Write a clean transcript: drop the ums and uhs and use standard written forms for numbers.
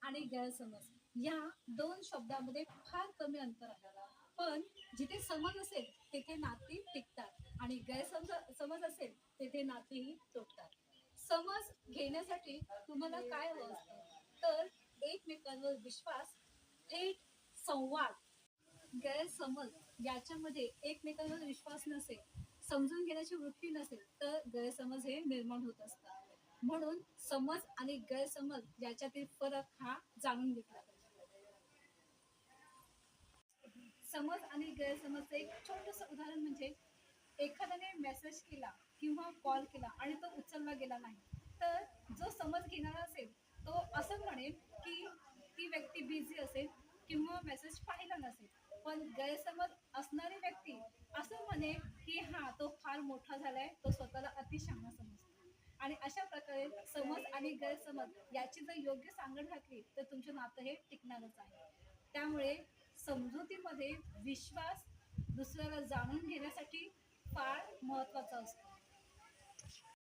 आणि गैरसमज या दोन शब्दामध्ये फार कमी अंतर आहे. पण जिथे समज असेल तिथे नाती टिकतात आणि समज असेल तिथे नातीही तुटतात. समज घेण्यासाठी तुम्हाला काय हवं असतं? तर एकमेकांवर विश्वास, थेट संवाद. गैरसमज याच्यामध्ये एकमेकांवर विश्वास नसेल, समजून घेण्याची वृत्ती नसेल, तर गैरसमज हे निर्माण होत असतात. म्हणून समज आणि गैरसमज याच्यातील फरक हा जाणून घेतला पाहिजे. समज आणि गैरसमजचं एक छोटंसं उदाहरण म्हणजे एखाद्याने मेसेज केला किंवा कॉल केला आणि तो उचलला गेला नाही, तर जो समज घेणारा असेल तो असं म्हणेल की ती व्यक्ती बिझी असेल किंवा मेसेज पाहिला नसेल. पण गैरसमज असणारी व्यक्ती असं म्हणेल की हा तो फार मोठा झालाय, तो स्वतःला अतिशहाणा समजतो. आणि अशा प्रकारे समज आणि गैरसमज याची जर योग्य सांगड घातली तर तुमचं नातं हे टिकणारच आहे. त्यामुळे समजुतीमध्ये विश्वास दुसऱ्याला जाणून घेण्यासाठी फार महत्वाचा असतो.